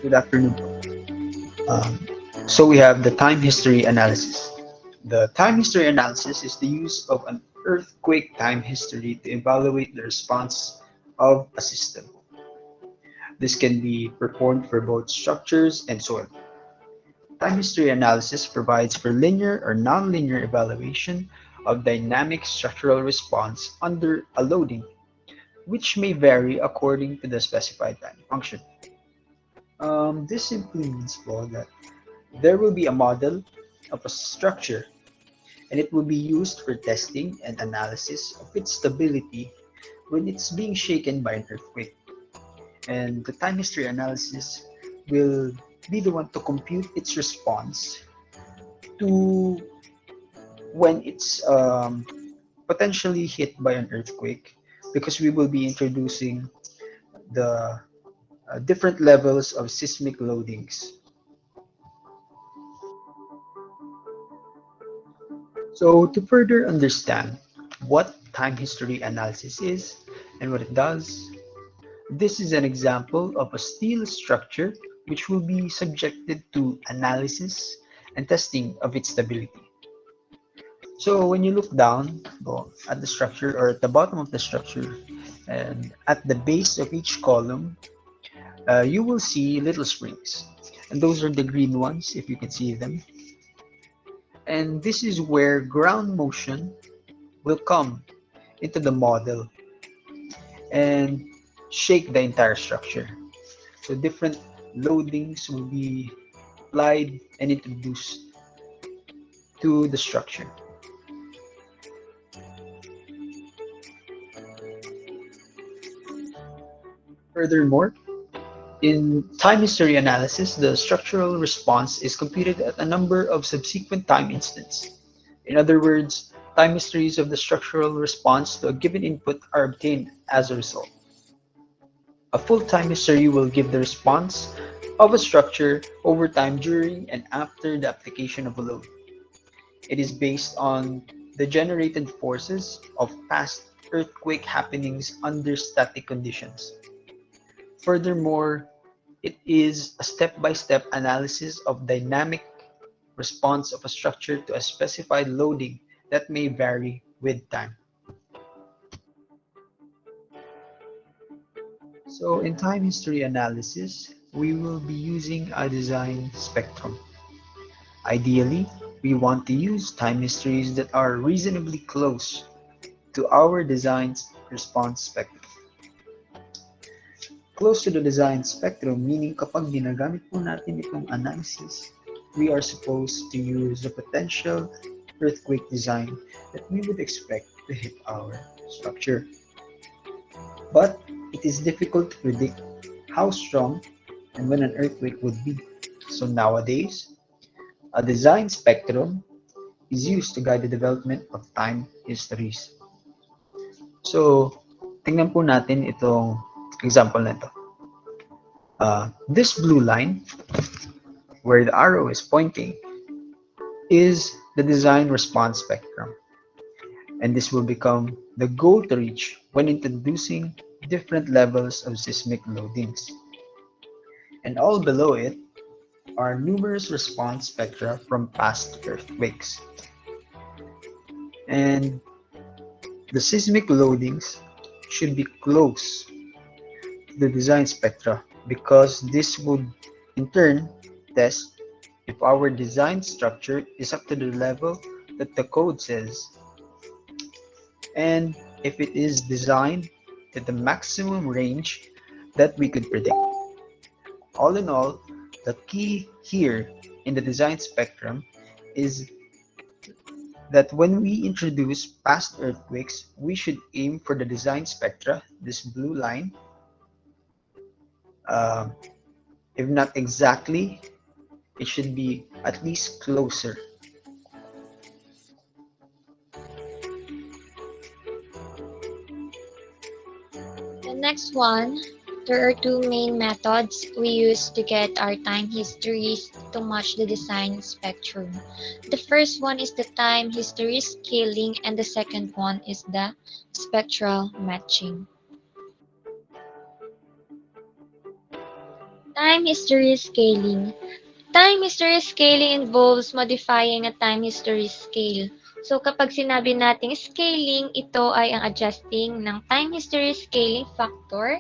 Good afternoon. Um, so we have the time history analysis. The time history analysis is the use of an earthquake time history to evaluate the response of a system. This can be performed for both structures and soil. Time history analysis provides for linear or nonlinear evaluation of dynamic structural response under a loading, which may vary according to the specified time function. This simply means po that there will be a model of a structure and it will be used for testing and analysis of its stability when it's being shaken by an earthquake. And the time history analysis will be the one to compute its response to when it's potentially hit by an earthquake because we will be introducing the different levels of seismic loadings. So to further understand what time history analysis is and what it does, this is an example of a steel structure which will be subjected to analysis and testing of its stability. So when you look down at the structure or at the bottom of the structure and at the base of each column, you will see little springs. And those are the green ones if you can see them. And this is where ground motion will come into the model and shake the entire structure. So different loadings will be applied and introduced to the structure. Furthermore, in time history analysis, the structural response is computed at a number of subsequent time instants. In other words, time histories of the structural response to a given input are obtained as a result. A full time history will give the response of a structure over time during and after the application of a load. It is based on the generated forces of past earthquake happenings under static conditions. Furthermore, it is a step-by-step analysis of dynamic response of a structure to a specified loading that may vary with time. So in time history analysis, we will be using a design spectrum. Ideally, we want to use time histories that are reasonably close to our design's response spectrum. Close to the design spectrum, meaning kapag ginagamit po natin itong analysis, we are supposed to use the potential earthquake design that we would expect to hit our structure. But it is difficult to predict how strong and when an earthquake would be. So nowadays, a design spectrum is used to guide the development of time histories. So, tingnan po natin itong example na ito. This blue line, where the arrow is pointing, is the design response spectrum. And this will become the goal to reach when introducing different levels of seismic loadings. And all below it are numerous response spectra from past earthquakes. And the seismic loadings should be close to the design spectra because this would in turn test if our design structure is up to the level that the code says and if it is designed to the maximum range that we could predict. All in all, the key here in the design spectrum is that when we introduce past earthquakes, we should aim for the design spectra, this blue line, uh, if not exactly, it should be at least closer. The next one, there are two main methods we use to get our time histories to match the design spectrum. The first one is the time history scaling and the second one is the spectral matching. Time history scaling. Time history scaling involves modifying a time history scale. So kapag sinabi nating scaling, ito ay ang adjusting ng time history scaling factor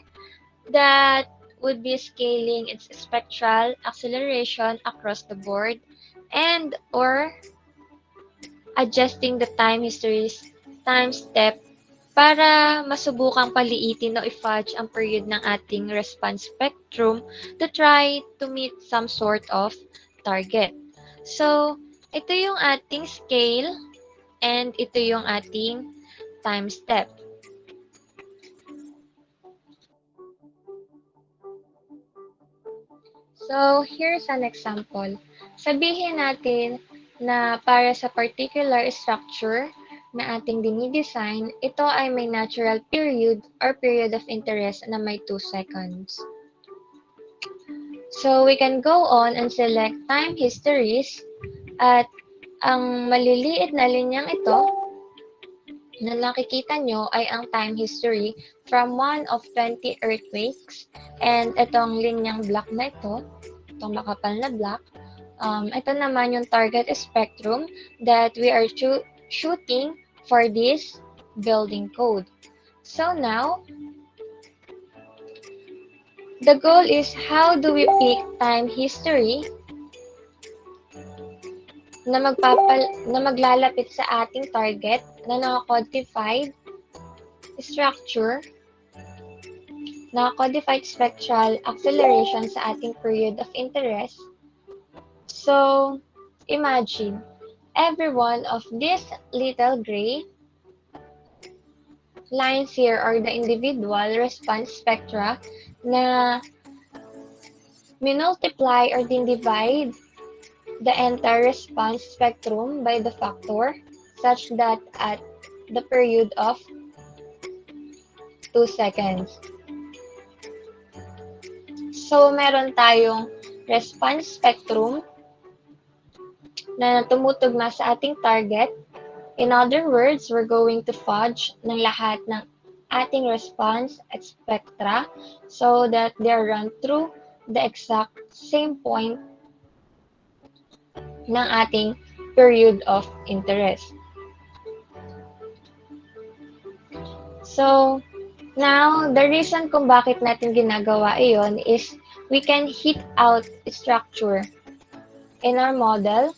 that would be scaling its spectral acceleration across the board and or adjusting the time history's time step para masubukang paliitin o i-fudge ang period ng ating response spectrum to try to meet some sort of target. So, ito yung ating scale and ito yung ating time step. So, here's an example. Sabihin natin na para sa particular structure na ating dinidesign, ito ay may natural period or period of interest na may 2 seconds. So, we can go on and select time histories at ang maliliit na linyang ito na nakikita nyo ay ang time history from one of 20 earthquakes and itong linyang black na ito, itong makapal na black, ito naman yung target spectrum that we are shooting for this building code. So now, the goal is how do we pick time history na maglalapit sa ating target na naka-codified structure, naka-codified spectral acceleration sa ating period of interest. So, imagine, every one of these little gray lines here are the individual response spectra na minultiply or divide the entire response spectrum by the factor such that at the period of 2 seconds. So, meron tayong response spectrum na tumutugma sa ating target. In other words, we're going to fudge ng lahat ng ating response at spectra so that they're run through the exact same point ng ating period of interest. So, now, the reason kung bakit natin ginagawa iyon is we can hit out structure in our model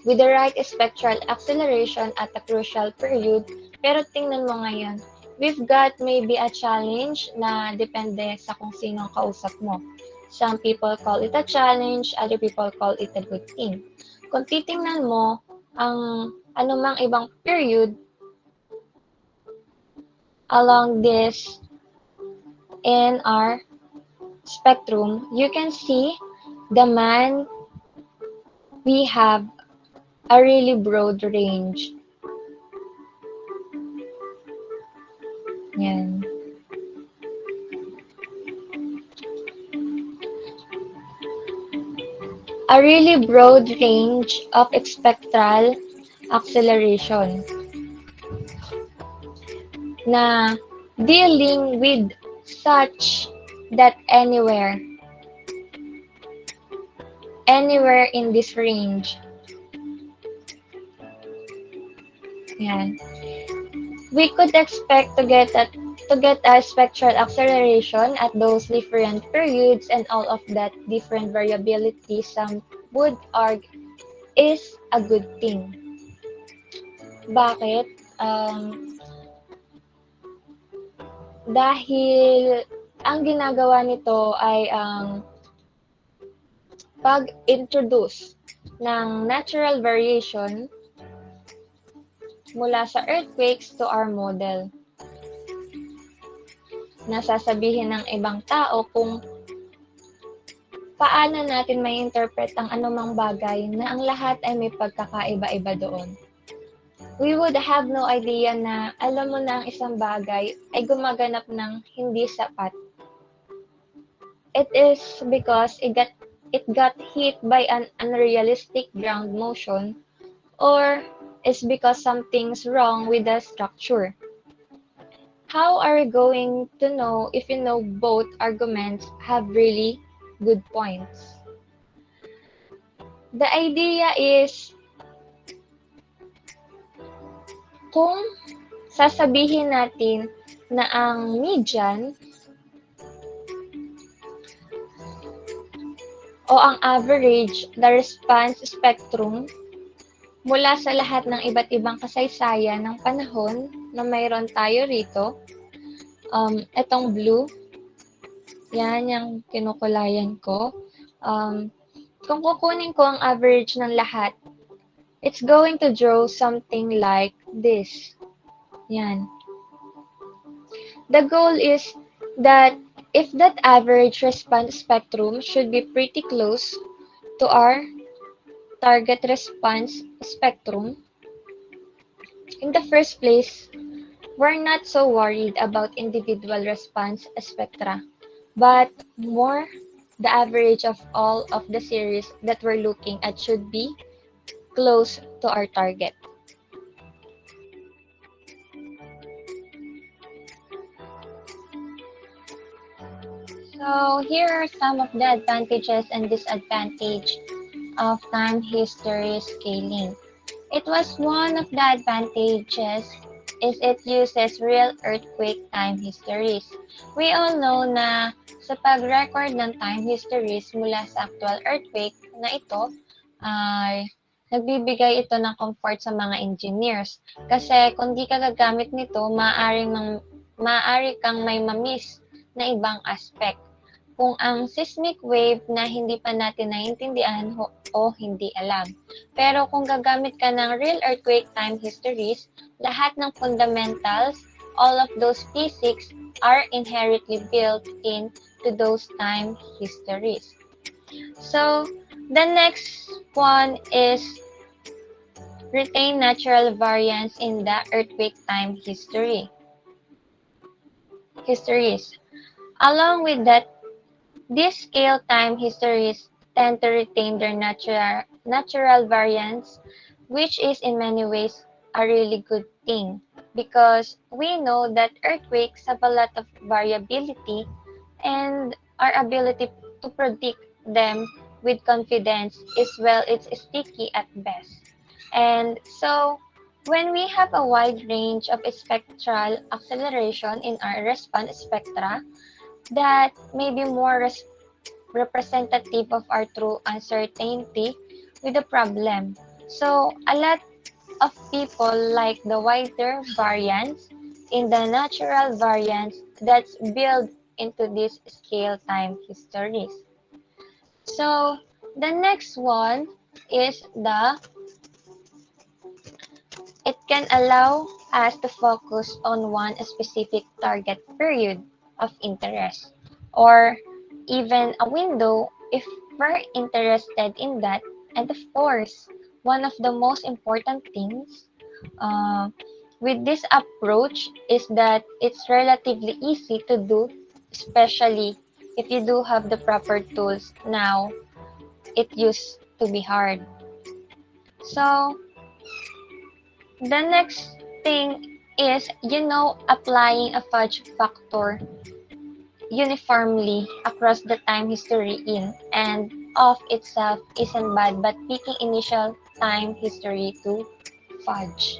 with the right spectral acceleration at a crucial period. Pero tingnan mo ngayon, we've got maybe a challenge na depende sa kung sino ang kausap mo. Some people call it a challenge, other people call it a good thing. Kung titingnan mo ang anumang ibang period along this in our spectrum, you can see the man we have a really broad range. Yan. A really broad range of spectral acceleration na dealing with such that anywhere in this range. Yan. We could expect to get a spectral acceleration at those different periods and all of that different variability, some would argue is a good thing. Bakit? Dahil ang ginagawa nito ay ang pag-introduce ng natural variation mula sa earthquakes to our model. Nasasabihin ng ibang tao kung paano natin may interpret ang anumang bagay na ang lahat ay may pagkakaiba-iba doon. We would have no idea na alam mo na ang isang bagay ay gumaganap ng hindi sapat. It is because it got hit by an unrealistic ground motion or is because something's wrong with the structure. how are you going to know if you know both arguments have really good points? The idea is kung sasabihin natin na ang median o ang average, the response spectrum mula sa lahat ng iba't ibang kasaysayan ng panahon na mayroon tayo rito, itong blue, yan yung kinukulayan ko. Kung kukunin ko ang average ng lahat, it's going to draw something like this. Yan. The goal is that if that average response spectrum should be pretty close to our target response spectrum, in the first place, we're not so worried about individual response spectra, but more the average of all of the series that we're looking at should be close to our target. So here are some of the advantages and disadvantages of time history scaling. It was one of the advantages is it uses real earthquake time histories. We all know na sa pag-record ng time histories mula sa actual earthquake na ito ay nagbibigay ito ng comfort sa mga engineers. Kasi kung di ka gagamit nito, maaari kang may mamiss na ibang aspect. Kung ang seismic wave na hindi pa natin naiintindihan o hindi alam. Pero kung gagamit ka ng real earthquake time histories, lahat ng fundamentals, all of those physics are inherently built into those time histories. So, the next one is retain natural variance in the earthquake time histories. Along with that, these scale time histories tend to retain their natural variance, which is in many ways a really good thing because we know that earthquakes have a lot of variability and our ability to predict them with confidence is, well, it's sticky at best. And so when we have a wide range of spectral acceleration in our response spectra, that may be more representative of our true uncertainty with the problem. So, a lot of people like the wider variance in the natural variance that's built into these scale time histories. So, the next one is it can allow us to focus on one specific target period of interest or even a window if we're interested in that. And of course, one of the most important things uh, with this approach is that it's relatively easy to do, especially if you do have the proper tools. Now, it used to be hard. So, the next thing is, applying a fudge factor uniformly across the time history in and of itself isn't bad, but picking initial time history to fudge.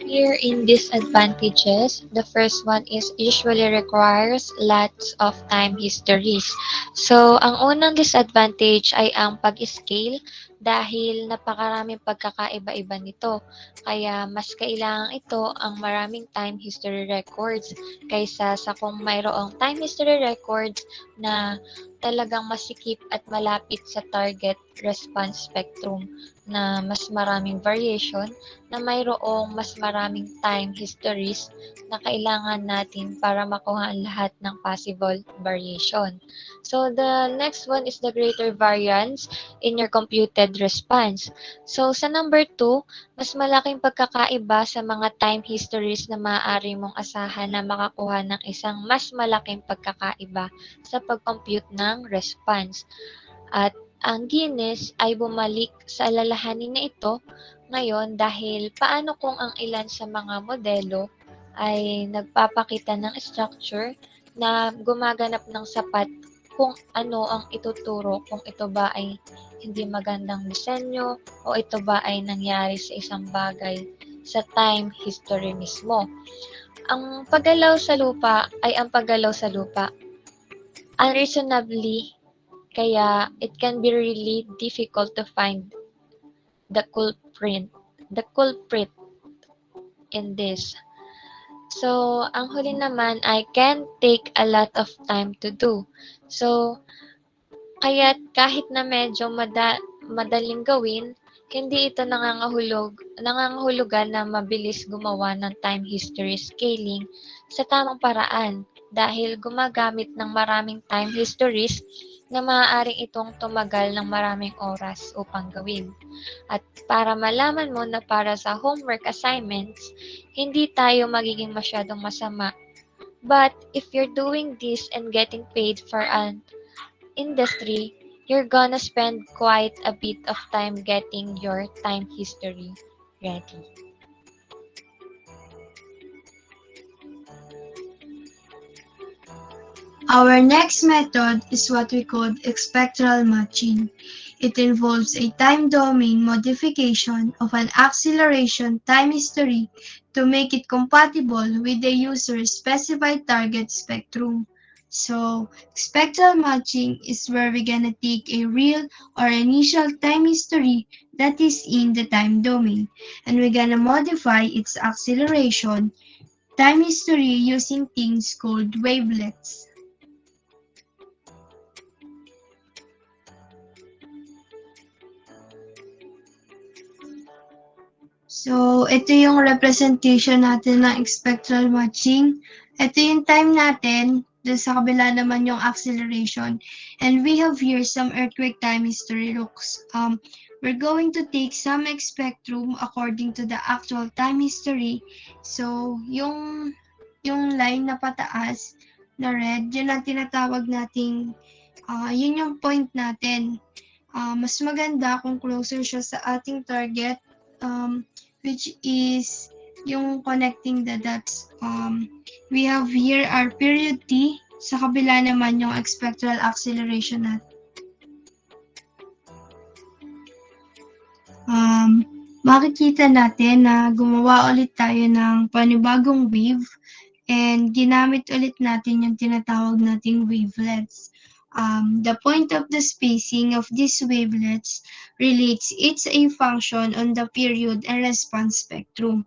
Here in disadvantages, the first one is usually requires lots of time histories. So, ang unang disadvantage ay ang pag-scale dahil napakaraming pagkakaiba-iba nito. Kaya mas kailangan ito ang maraming time history records kaysa sa kung mayroong time history records na talagang masikip at malapit sa target response spectrum na mas maraming variation na mayroong mas maraming time histories na kailangan natin para makuha ang lahat ng possible variation. So, the next one is the greater variance in your computed response. So, sa number 2, mas malaking pagkakaiba sa mga time histories na maaari mong asahan na makakuha ng isang mas malaking pagkakaiba sa pag-compute ng response. At Ang Guinness ay bumalik sa alalahanin na ito ngayon dahil paano kung ang ilan sa mga modelo ay nagpapakita ng structure na gumaganap ng sapat kung ano ang ituturo, kung ito ba ay hindi magandang disenyo o ito ba ay nangyari sa isang bagay sa time history mismo. Ang paggalaw sa lupa ay ang paggalaw sa lupa. Unreasonably, kaya it can be really difficult to find the culprit, the culprit in this. So, ang huli naman ay can take a lot of time to do. So, kaya't kahit na medyo madaling gawin, hindi ito nangangahulugan na mabilis gumawa ng time history scaling sa tamang paraan dahil gumagamit ng maraming time histories na maaaring itong tumagal ng maraming oras upang gawin. At para malaman mo na para sa homework assignments, hindi tayo magiging masyadong masama. But if you're doing this and getting paid for an industry, you're gonna spend quite a bit of time getting your time history ready. Our next method is what we call expectoral matching. It involves a time domain modification of an acceleration time history to make it compatible with the user's specified target spectrum. So, spectral matching is where we're gonna take a real or initial time history that is in the time domain, and we're gonna modify its acceleration time history using things called wavelets. So, ito yung representation natin ng spectral matching. Ito yung time natin. Doon sa kabila naman yung acceleration. And we have here some earthquake time history looks. We're going to take some spectrum according to the actual time history. So, yung line na pataas na red, yun ang tinatawag nating, yun yung point natin. Mas maganda kung closer siya sa ating target, which is yung connecting the dots. We have here our period T, sa kabila naman yung expectoral acceleration natin. Makikita natin na gumawa ulit tayo ng panibagong wave and ginamit ulit natin yung tinatawag nating wavelets. The point of the spacing of these wavelets relates it's a function on the period and response spectrum,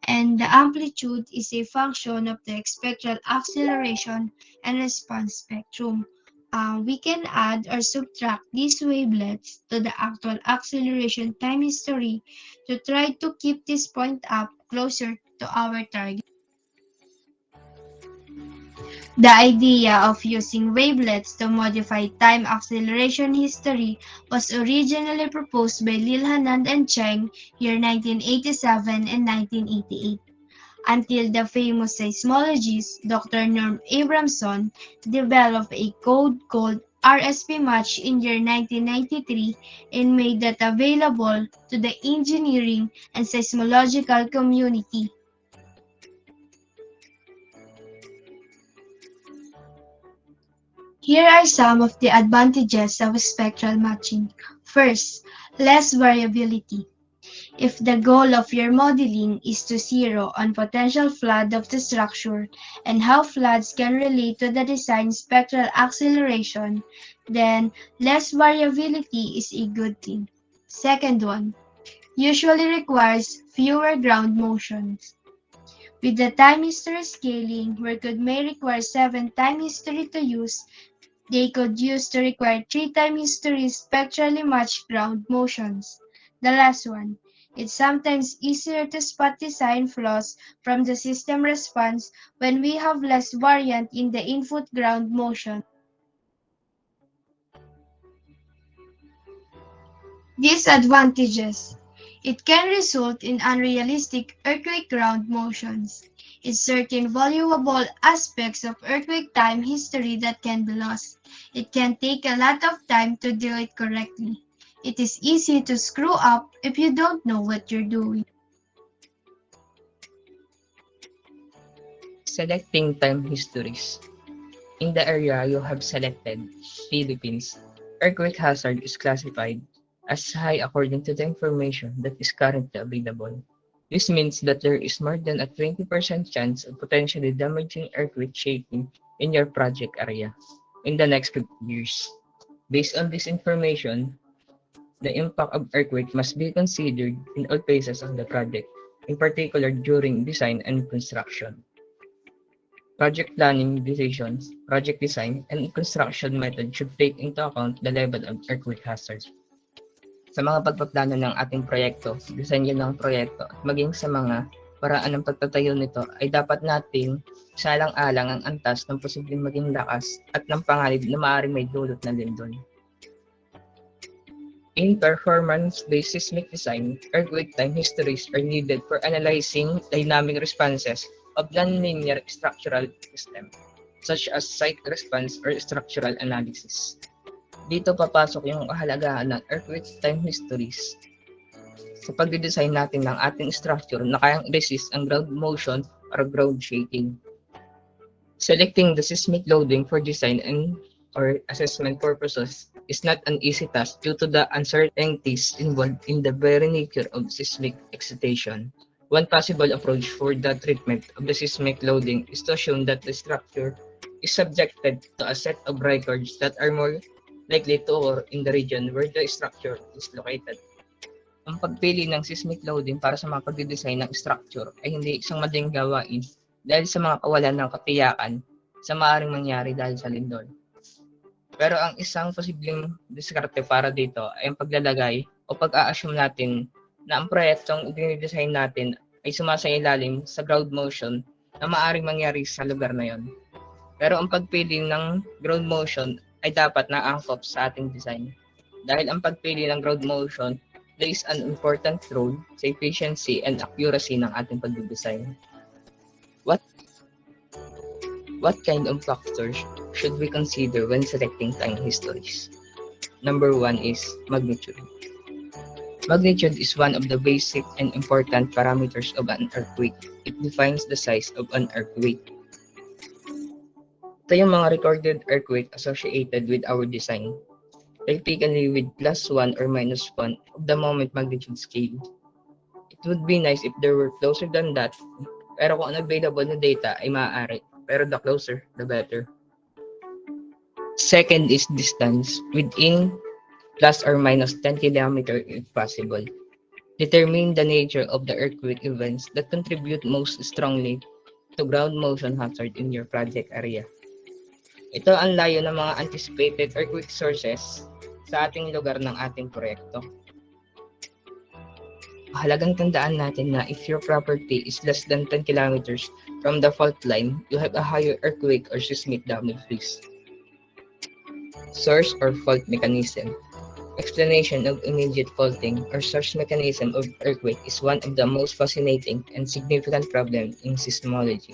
and the amplitude is a function of the spectral acceleration and response spectrum. We can add or subtract these wavelets to the actual acceleration time history to try to keep this point up closer to our target. The idea of using wavelets to modify time acceleration history was originally proposed by Lilhanand and Cheng year 1987 and 1988, until the famous seismologist Dr. Norm Abramson developed a code called RSP Match in year 1993 and made that available to the engineering and seismological community. Here are some of the advantages of spectral matching. First, less variability. If the goal of your modeling is to zero on potential flood of the structure and how floods can relate to the design spectral acceleration, then less variability is a good thing. Second one, usually requires fewer ground motions. With the time history scaling, where could may require 7 time history to use, they could use to require 3 time history spectrally matched ground motions. The last one, it's sometimes easier to spot design flaws from the system response when we have less variant in the input ground motion. Disadvantages. It can result in unrealistic earthquake ground motions. is certain valuable aspects of earthquake time history that can be lost. It can take a lot of time to do it correctly. It is easy to screw up if you don't know what you're doing. Selecting time histories. In the area you have selected, Philippines, earthquake hazard is classified as high according to the information that is currently available. This means that there is more than a 20% chance of potentially damaging earthquake shaking in your project area in the next 50 years. Based on this information, the impact of earthquake must be considered in all phases of the project, in particular during design and construction. Project planning decisions, project design, and construction method should take into account the level of earthquake hazard. Sa mga pagpaplano ng ating proyekto, disenyo ng proyekto, at maging sa mga paraan ng pagtatayo nito ay dapat nating salang-alang ang antas ng posibleng maging lakas at ng panganib na maaaring may dulot na lindol. In performance-based seismic design, earthquake time histories are needed for analyzing dynamic responses of nonlinear structural system, such as site response or structural analysis. Dito papasok yung kahalagahan ng earthquake time histories sa pagdidesign natin ng ating structure na kayang resist ang ground motion or ground shaking. Selecting the seismic loading for design and or assessment purposes is not an easy task due to the uncertainties involved in the very nature of seismic excitation. One possible approach for the treatment of the seismic loading is to assume that the structure is subjected to a set of records that are more likely to occur in the region where the structure is located. Ang pagpili ng seismic loading para sa mga pagdidesign ng structure ay hindi isang madaling gawain dahil sa mga kawalan ng katiyakan sa maaaring mangyari dahil sa lindol. Pero ang isang posibleng diskarte para dito ay ang paglalagay o pag-a-assume natin na ang proyektong dinidesign natin ay sumasailalim sa ground motion na maaaring mangyari sa lugar na yon. Pero ang pagpili ng ground motion ay dapat naangkop sa ating design. Dahil ang pagpili ng ground motion plays an important role sa efficiency and accuracy ng ating pagdidesign. What kind of factors should we consider when selecting time histories? Number 1 is magnitude. Magnitude is one of the basic and important parameters of an earthquake. It defines the size of an earthquake. Ito yung mga recorded earthquake associated with our design, typically with +1 or -1 of the moment magnitude scale. It would be nice if there were closer than that, pero kung available na data ay maaari, pero the closer, the better. Second is distance, within plus or minus 10 km if possible. Determine the nature of the earthquake events that contribute most strongly to ground motion hazard in your project area. Ito ang layo ng mga anticipated earthquake sources sa ating lugar ng ating proyekto. Mahalagang tandaan natin na if your property is less than 10 kilometers from the fault line, you have a higher earthquake or seismic damage risk. Source or fault mechanism. Explanation of immediate faulting or source mechanism of earthquake is one of the most fascinating and significant problems in seismology.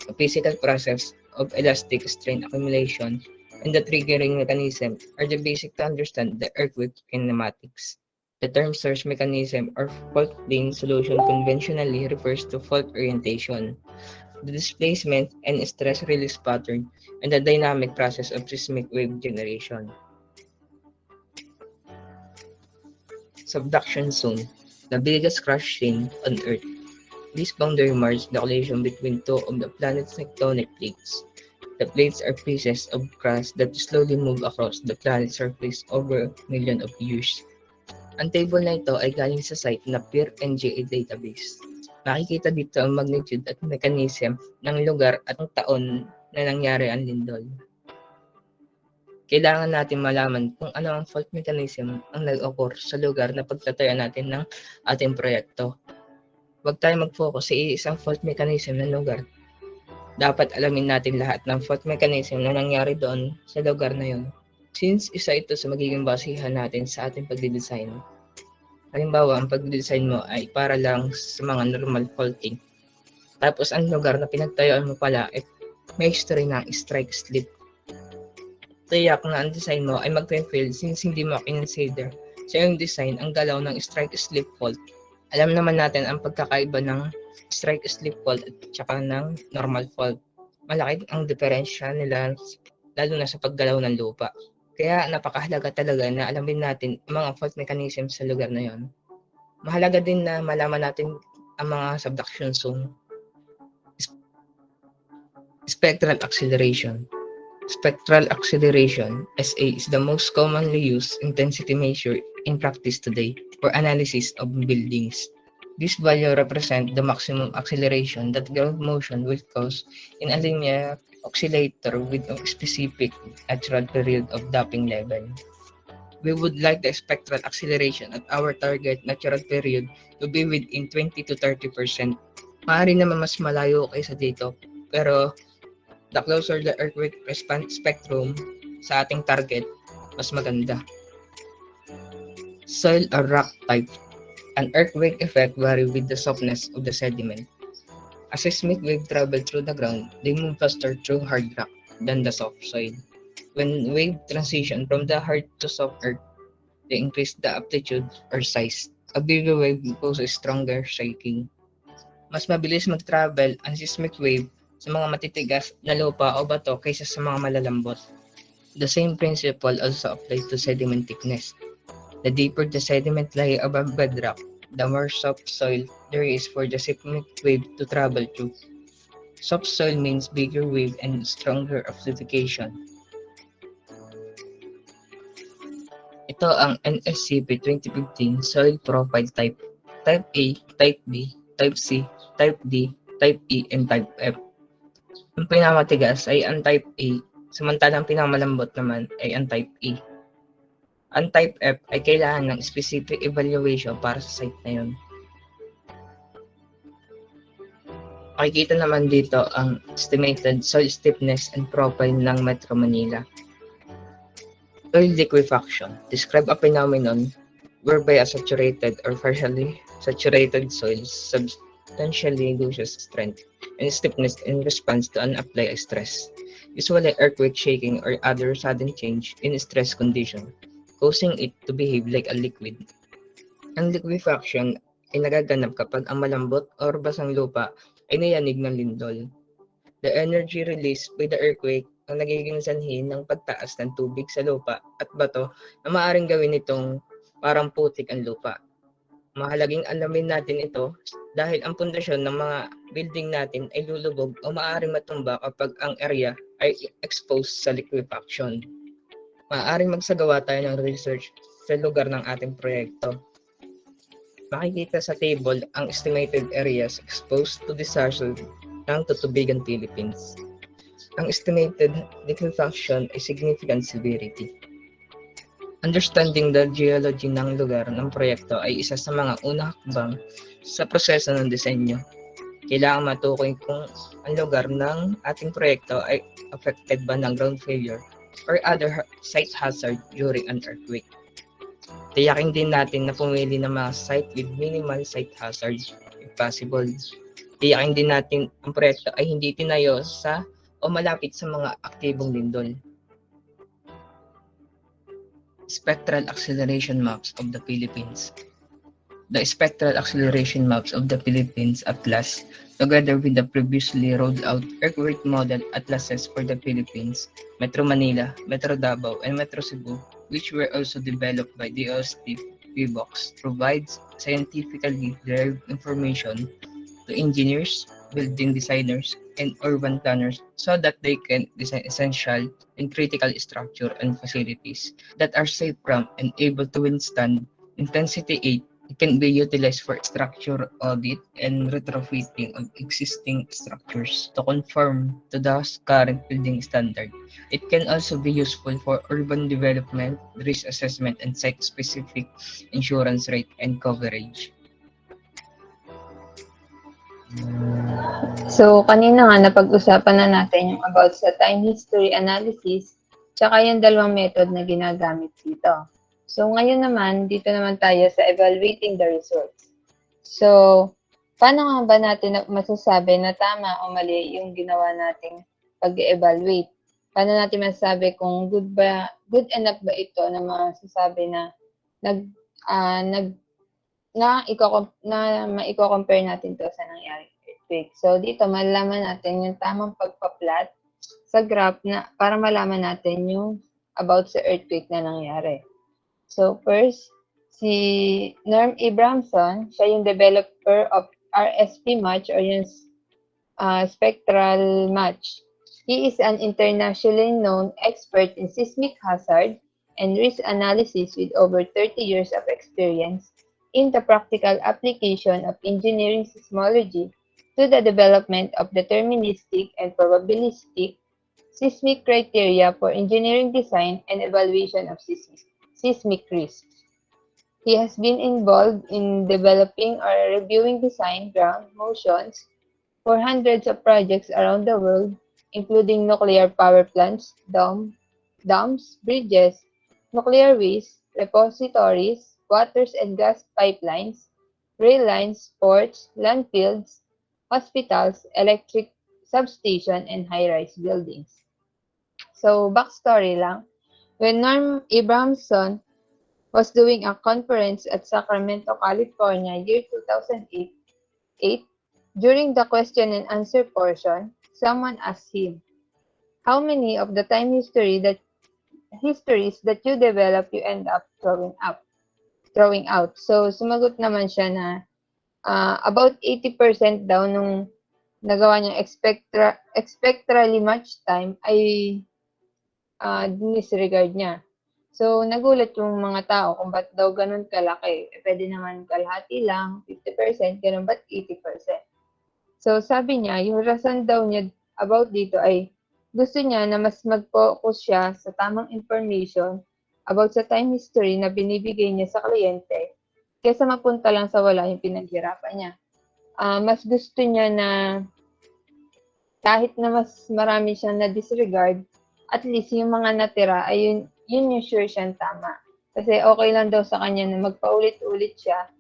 A physical process of elastic strain accumulation and the triggering mechanism are the basic to understand the earthquake kinematics. The term source mechanism or fault plane solution conventionally refers to fault orientation, the displacement and stress release pattern, and the dynamic process of seismic wave generation. Subduction zone, the biggest crushing on Earth. This boundary marks the collision between two of the planet's tectonic plates. The plates are pieces of crust that slowly move across the planet's surface over millions of years. Ang table na ito ay galing sa site na PeerNGA database. Makikita dito ang magnitude at mechanism ng lugar at ang taon na nangyari ang lindol. Kailangan natin malaman kung ano ang fault mechanism ang nag-occur sa lugar na pagtatayan natin ng ating proyekto. Huwag tayo mag-focus sa isang fault mechanism ng lugar. Dapat alamin natin lahat ng fault mechanism na nangyari doon sa lugar na yun. Since isa ito sa magiging basihan natin sa ating pagdidesign. Halimbawa, ang pagdidesign mo ay para lang sa mga normal faulting. Tapos ang lugar na pinagtayuan mo pala ay may history ng strike slip. Tiyak na ang design mo ay mag-fail since hindi mo kinonsider sa iyong design ang galaw ng strike slip fault. Alam naman natin ang pagkakaiba ng strike slip fault at saka ng normal fault. Malaki ang diferensya nila lalo na sa paggalaw ng lupa. Kaya napakahalaga talaga na alamin natin ang mga fault mechanism sa lugar na yon. Mahalaga din na malaman natin ang mga subduction zone. Spectral acceleration. Spectral acceleration, SA, is the most commonly used intensity measure in practice today for analysis of buildings. This value represents the maximum acceleration that ground motion will cause in a linear oscillator with a specific natural period of damping level. We would like the spectral acceleration at our target natural period to be within 20 to 30%. Maaari naman mas malayo kaysa dito, pero the closer the earthquake response spectrum sa ating target, mas maganda. Soil or rock type. An earthquake effect vary with the softness of the sediment. As seismic wave travel through the ground, they move faster through hard rock than the soft soil. When wave transition from the hard to soft earth, they increase the amplitude or size. A bigger wave causes stronger shaking. Mas mabilis mag-travel ang seismic wave sa mga matitigas na lupa o bato kaysa sa mga malalambot. The same principle also applies to sediment thickness. The deeper the sediment layer above bedrock, the more soft soil there is for the seismic wave to travel through. Soft soil means bigger wave and stronger amplification. Ito ang NSCP 2015 Soil Profile Type. Type A, Type B, Type C, Type D, Type E, and Type F. Ang pinakamatigas ay ang Type A, samantalang pinakamalambot naman ay ang Type E. Ang Type F ay kailangan ng specific evaluation para sa site na yun. Makikita naman dito ang estimated soil stiffness and profile ng Metro Manila. Soil liquefaction. Describe a phenomenon whereby a saturated or partially saturated soil substantially loses strength and stiffness in response to an applied stress, usually earthquake shaking or other sudden change in stress condition, causing it to behave like a liquid. Ang liquefaction ay nagaganap kapag ang malambot or basang lupa ay nayanig ng lindol. The energy released by the earthquake ang nagiging sanhi ng pagtaas ng tubig sa lupa at bato na maaaring gawin itong parang putik ang lupa. Mahalaging alamin natin ito dahil ang pundasyon ng mga building natin ay lulubog o maaaring matumba kapag ang area ay exposed sa liquefaction. Maaaring magsagawa tayo ng research sa lugar ng ating proyekto. Makikita sa table ang estimated areas exposed to disaster ng tutubigan Philippines. Ang estimated liquefaction ay significant severity. Understanding the geology ng lugar ng proyekto ay isa sa mga unang hakbang sa proseso ng disenyo. Kailangan matukoy kung ang lugar ng ating proyekto ay affected ba ng ground failure or other site hazard during an earthquake. Tiyakin din natin na pumili ng mga site with minimal site hazard if possible. Tiyakin din natin ang proyekto ay hindi tinayo sa o malapit sa mga aktibong lindol. Spectral Acceleration Maps of the Philippines. The Spectral Acceleration Maps of the Philippines Atlas, together with the previously rolled out earthquake model atlases for the Philippines, Metro Manila, Metro Davao, and Metro Cebu, which were also developed by the OST PBOX, provides scientifically derived information to engineers, building designers, and urban planners so that they can design essential and critical structure and facilities that are safe from and able to withstand intensity 8. It can be utilized for structure audit and retrofitting of existing structures to conform to the current building standard. It can also be useful for urban development, risk assessment, and site-specific insurance rate and coverage. So, kanina nga napag-usapan na natin yung about sa time history analysis tsaka yung dalawang method na ginagamit dito. So, ngayon naman, dito naman tayo sa evaluating the results. So, paano nga ba natin masasabi na tama o mali yung ginawa nating pag-evaluate? Paano natin masasabi kung good enough ba ito na masasabi na nag ah, nag na maiko-compare natin 'to sa nangyaring earthquake. So, dito malalaman natin yung tamang pagpa-plot sa graph na para malaman natin yung about sa earthquake na nangyari. So, first, si Norm Abramson, siya yung developer of RSP match or yung spectral match. He is an internationally known expert in seismic hazard and risk analysis with over 30 years of experience in the practical application of engineering seismology to the development of deterministic and probabilistic seismic criteria for engineering design and evaluation of seismic risks. He has been involved in developing or reviewing design ground motions for hundreds of projects around the world, including nuclear power plants, dams, bridges, nuclear waste, repositories, waters and gas pipelines, rail lines, ports, landfills, hospitals, electric substation, and high-rise buildings. So, backstory lang. When Norm Abramson was doing a conference at Sacramento, California, year 2008, during the question and answer portion, someone asked him, "How many of the time histories that you develop you end up throwing out?" So sumagot naman siya na about 80% daw nung nagawa niyang expectrally matched time ay disregard niya. So, nagulat yung mga tao kung ba't daw ganun kalaki. Pwede naman kalahati lang, 50%, ganun ba't 80%? So, sabi niya, yung rason daw niya about dito ay gusto niya na mas mag-focus siya sa tamang information about sa time history na binibigay niya sa kliyente kaysa mapunta lang sa wala yung pinaghirapan niya. Mas gusto niya na kahit na mas marami siyang na-disregard, at least yung mga natira ay yun yung sure siyang tama. Kasi okay lang daw sa kanya na magpaulit-ulit siya.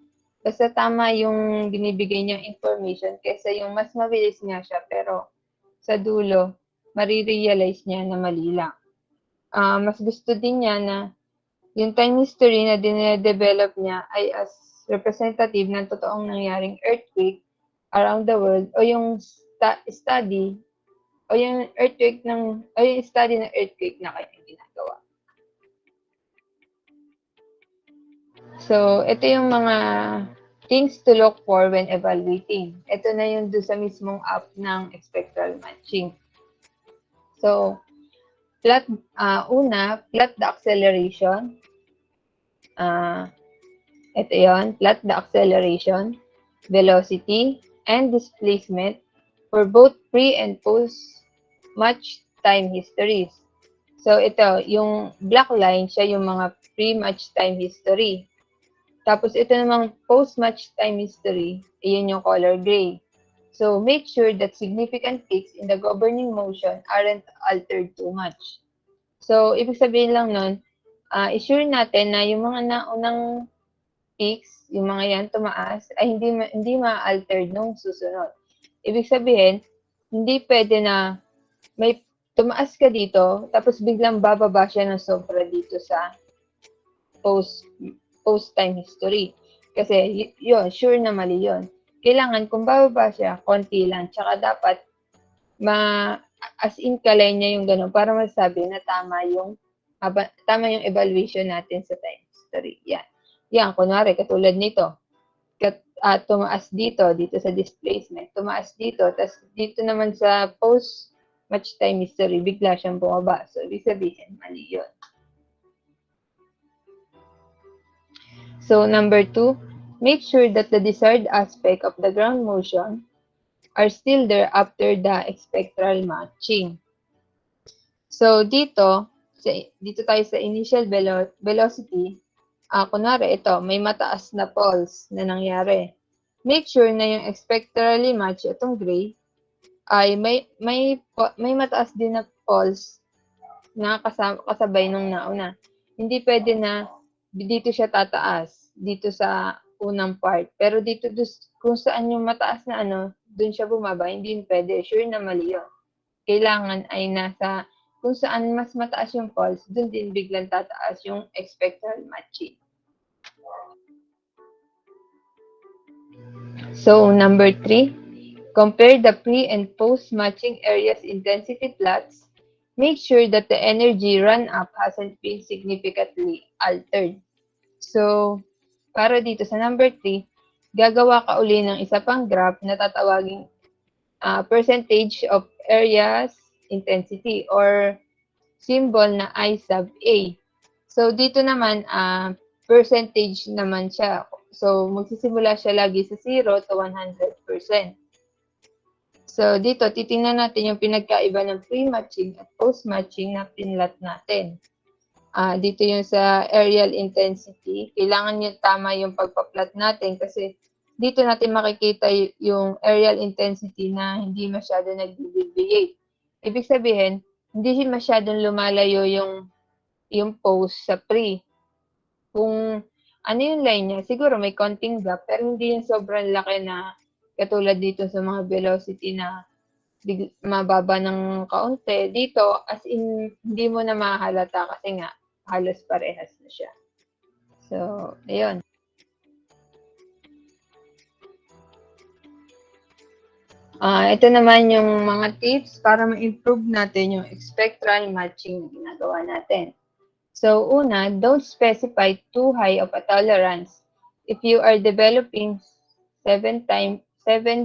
Basta tama yung binibigay niyang information kaysa yung mas mabilis nga siya pero sa dulo, marirealize niya na mali lang. Mas gusto din niya na yung time history na dinedevelop niya ay as representative ng totoong nangyaring earthquake around the world o yung study o yung study ng earthquake na kanyang ginagawa. So, ito yung mga things to look for when evaluating. Ito na yung doon sa mismong app ng Expectoral Matching. So, plot the acceleration. Ito yon, plot the acceleration, velocity, and displacement for both pre and post-match time histories. So, ito, yung black line, siya yung mga pre-match time history. Tapos, ito namang post-match time history, iyon yung color gray. So, make sure that significant peaks in the governing motion aren't altered too much. So, ibig sabihin lang nun, i-sure natin na yung mga naunang peaks, yung mga yan tumaas, ay hindi ma-altered nung susunod. Ibig sabihin, hindi pwede na may tumaas ka dito, tapos biglang bababa siya ng sobra dito sa post-time history. Kasi yun, sure na mali yun. Kailangan kung bababa siya, konti lang. Tsaka dapat as in kalay niya yung gano'n para masabi na tama yung evaluation natin sa time history. Yan. Yan, kunwari, katulad nito. Tumaas dito sa displacement. Tumaas dito, tapos dito naman sa post-match time history, bigla siyang bumaba. So, ibig sabihin, mali yun. So, number 2, make sure that the desired aspect of the ground motion are still there after the expectoral matching. So, dito tayo sa initial velocity, kunwari ito, may mataas na pulse na nangyari. Make sure na yung expectorally match itong gray ay may mataas din na pulse na kasabay nung nauna. Hindi pwede na dito siya tataas, dito sa unang part. Pero dito kung saan yung mataas na dun siya bumaba, hindi yun pwede. Sure na mali yun. Kailangan ay nasa kung saan mas mataas yung false, dun din biglang tataas yung expectoral matching. So, number 3, compare the pre and post matching areas intensity plots. Make sure that the energy run up hasn't been significantly altered. So, para dito sa number 3, gagawa ka uli ng isa pang graph na tatawaging percentage of areas intensity or symbol na I sub A. So, dito naman, percentage naman siya. So, magsisimula siya lagi sa 0 to 100%. So, dito, titingnan natin yung pinagkaiba ng pre-matching at post-matching na pinlat natin. Dito yung sa areal intensity, kailangan yung tama yung pagpa-plot natin kasi dito natin makikita yung areal intensity na hindi masyado nag-deviate. Ibig sabihin, hindi masyadong lumalayo yung post sa pre. Kung ano yung line niya, siguro may konting gap, pero hindi yung sobrang laki na katulad dito sa mga velocity na mababa ng kaunti. Dito, as in, hindi mo na mahalata kasi nga, halos parehas na siya. So, ayun. Ito naman yung mga tips para ma-improve natin yung spectral matching na ginagawa natin. So, una, don't specify too high of a tolerance. If you are developing 7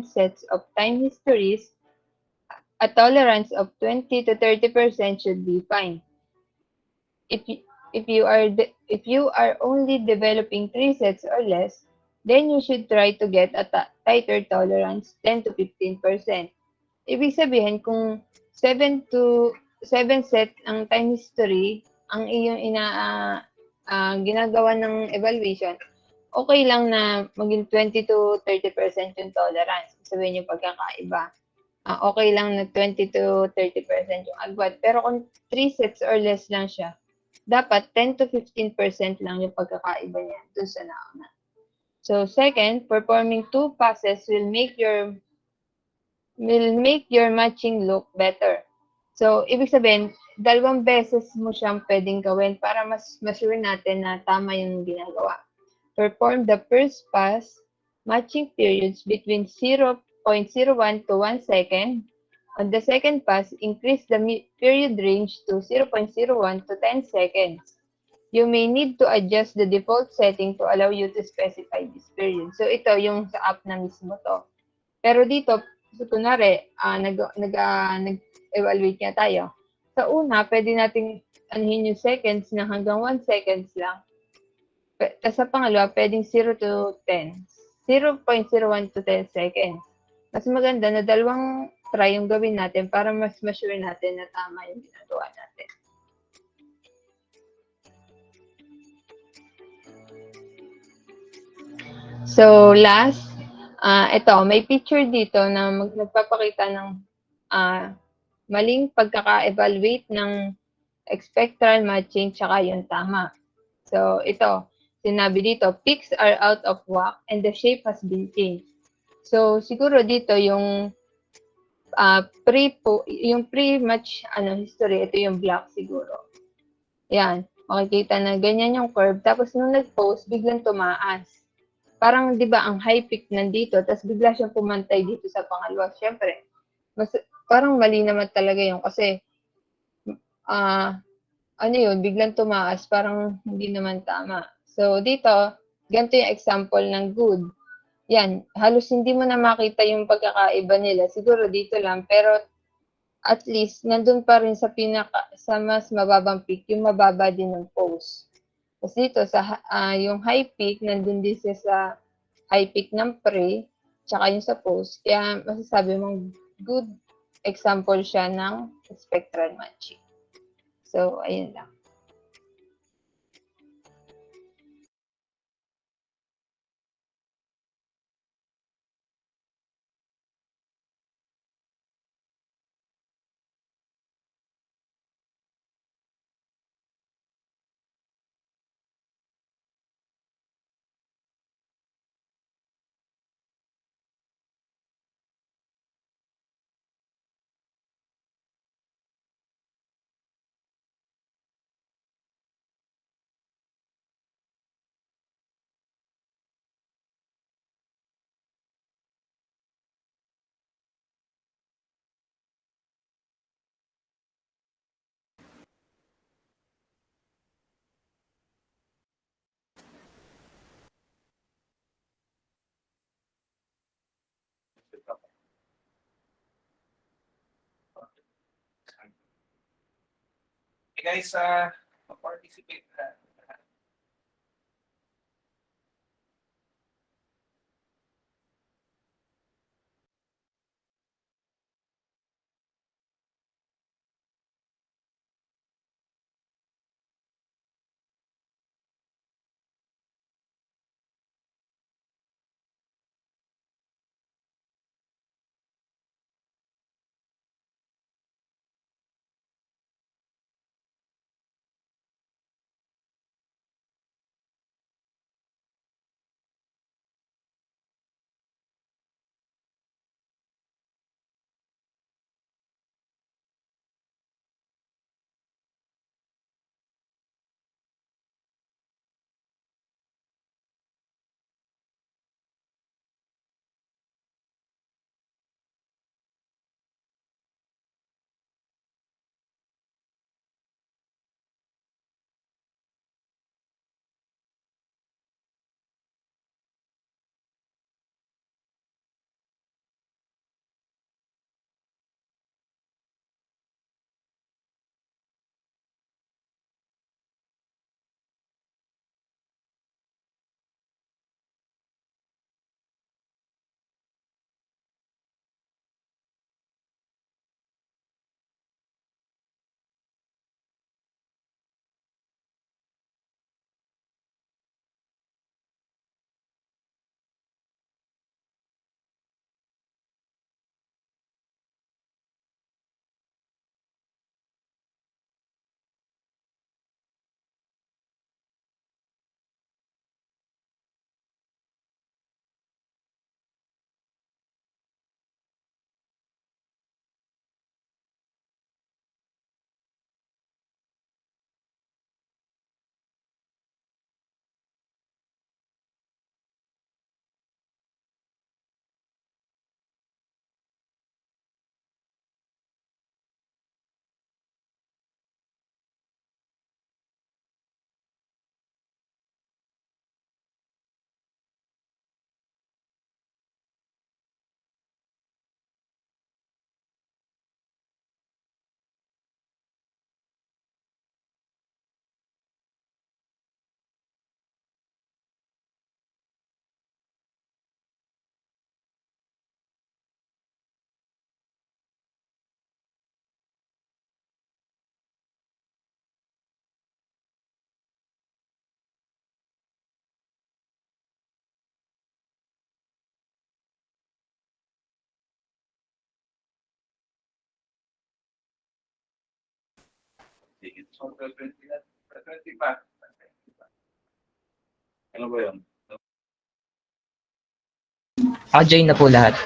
sets of time histories, a tolerance of 20 to 30% should be fine. If you are only developing 3 sets or less, then you should try to get a tighter tolerance, 10 to 15%. Ibig sabihin, kung 7 set ang time history, ang iyong ginagawa ng evaluation, okay lang na maging 20 to 30% yung tolerance. Sabihin yung pagkakaiba. Okay lang na 20 to 30% yung agwat. Pero kung 3 sets or less lang siya, dapat 10 to 15% lang yung pagkakaiba niya doon sa nauna. So, second, performing 2 passes will make your matching look better. So, ibig sabihin, 2 beses mo siyang pwedeng gawin para mas sure natin na tama yung ginagawa. Perform the first pass matching periods between 0.01 to 1 second. On the second pass, increase the period range to 0.01 to 10 seconds. You may need to adjust the default setting to allow you to specify this period. So, ito yung sa app na mismo to. Pero dito, kunwari, nag-evaluate nga tayo. Sa una, pwede nating anuhin yung seconds na hanggang 1 seconds lang. Tapos sa pangalawa, pwedeng 0 to 10. 0.01 to 10 seconds. Mas maganda na 2 try yung gawin natin para mas sure natin na tama yung ginagawa natin. So, last, ito, may picture dito na nagpapakita ng maling pagkaka-evaluate ng spectral matching tsaka yung tama. So, ito, sinabi dito, peaks are out of whack and the shape has been changed. So, siguro dito yung pre-match history, ito yung black siguro. Yan, makikita na ganyan yung curve. Tapos nung nag-post, biglang tumaas. Parang 'di ba ang high peak nandito, tapos bigla siyang pumantay dito sa pangalawa. Syempre, parang mali naman talaga yun kasi yun, biglang tumaas, parang hindi naman tama. So, dito, ganito yung example ng good. Yan, halos hindi mo na makita yung pagkakaiba nila. Siguro dito lang, pero at least, nandun pa rin sa mas mababang peak, yung mababa din ng post. Tapos dito, yung high peak, nandun din siya sa high peak ng pre, tsaka yung sa post. Kaya masasabi mong good example siya ng spectral matching. So, ayun lang. Join na po lahat.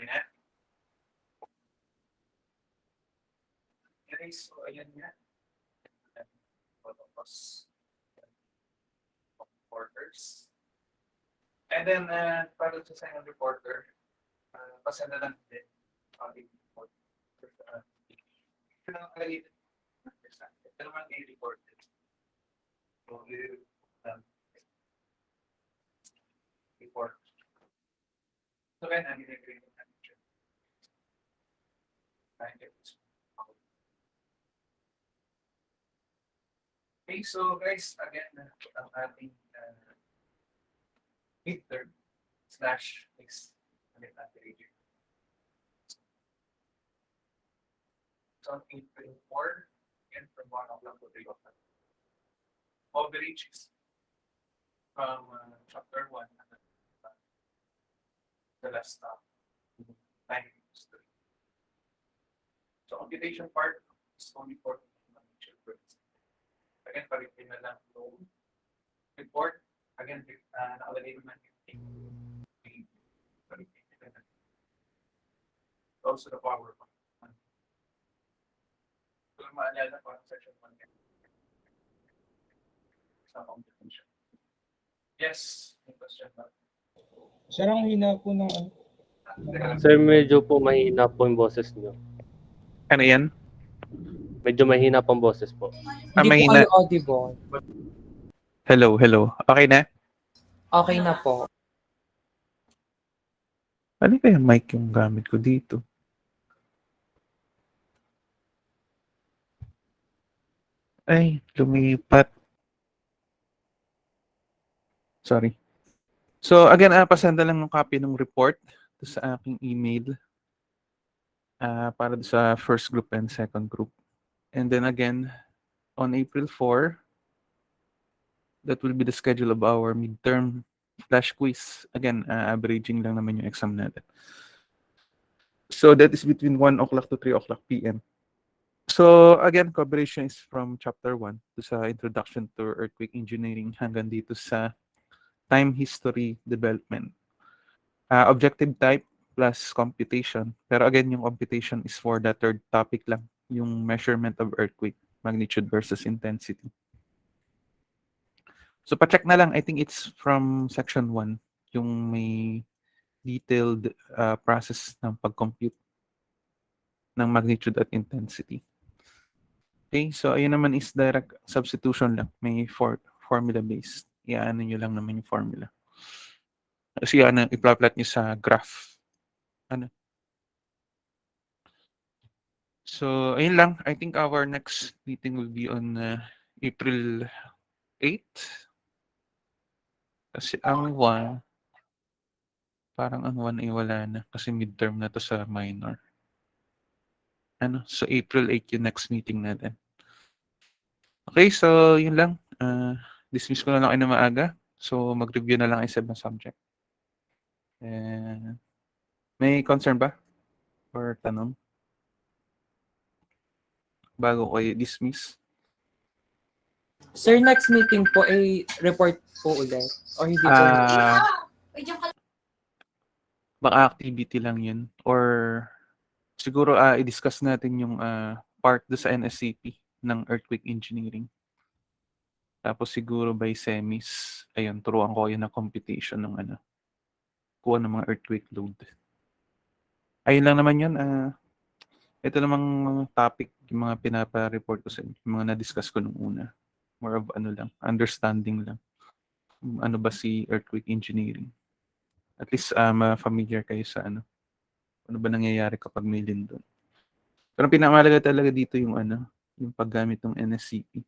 Okay na? Okay, so ayan nga. Photos of reporters. And then, para sa sign of reporter, pasenda lang din. Ito naman i-reported. So, report. So, then, I'm going to okay, so guys, again, ang ating midterm slash next natin. So, 8.4 and from 1 o'clock to 3 o'clock. Average is from chapter 1 the last time. So, computation part is only for children. Again, paritin na lang loan. Report, again, nakalagay naman yung also the power. Kung maalala ko ang section 1 sa computation. Yes, may question ba? Sir, ang hina po ng Sir, medyo po mahina po yung boses niyo. Ano yan? Medyo mahina po ang boses po. hindi po mahina. kayo audible. Hello, hello. Okay na? Okay na po. Ano ba yung mic yung gamit ko dito? Ay, lumipat. Sorry. So again, pasenda lang ng copy ng report sa aking email para sa first group and second group. And then again, on April 4, that will be the schedule of our midterm flash quiz. Again, averaging lang naman yung exam natin. So that is between 1 o'clock to 3 o'clock p.m. So again, collaboration is from chapter 1 to sa introduction to earthquake engineering hanggang dito sa time history development. Objective type plus computation. Pero again, yung computation is for the third topic lang, yung measurement of earthquake, magnitude versus intensity. So pa-check na lang, I think it's from section 1, yung may detailed process ng pag-compute ng magnitude at intensity. Okay, so ayun naman is direct substitution lang. May formula based. Iaano nyo lang naman yung formula. Kasi i-plot nyo sa graph. Ano? So, ayun lang. I think our next meeting will be on April 8. Kasi ang 1, parang ang 1 ay wala na. Kasi midterm na to sa minor. Ano? So, April 8 yung next meeting natin. Okay, so yun lang. Dismiss ko na lang kayo na maaga. So, mag-review na lang kayo sa ibang subject. May concern ba? Or tanong? Bago ko i-dismiss? Sir, next meeting po ay report po ulit. Or hindi po? Baka activity lang yun. Or siguro i-discuss natin yung part do sa NSCP ng earthquake engineering. Tapos siguro by semis, ayun, turuan ko yun ng computation ng kuha ng mga earthquake load. Ayun lang naman yun. Ito namang topic, yung mga pinapa-report ko sa inyo, yung mga na-discuss ko nung una. More of lang, understanding lang. Ano ba si earthquake engineering? At least familiar kayo sa ano ba nangyayari kapag may lindol. Pero pinakamalaga talaga dito yung yung paggamit ng NSCP.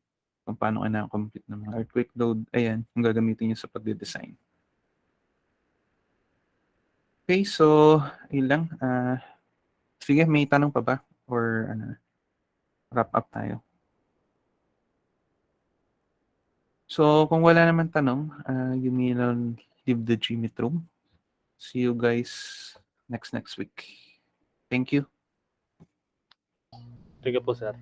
Kung paano ka na-compute ng mga earthquake load. Ayan, yung gagamitin nyo sa pagde-design. Okay, so, yun lang. Sige, may tanong pa ba? Or wrap up tayo? So, kung wala naman tanong, you may leave the Gmeet room. See you guys next week. Thank you. Thank you po, sir.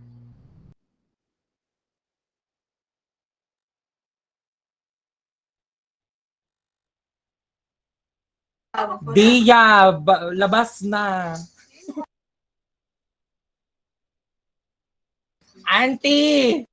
Dia, labas na. Auntie!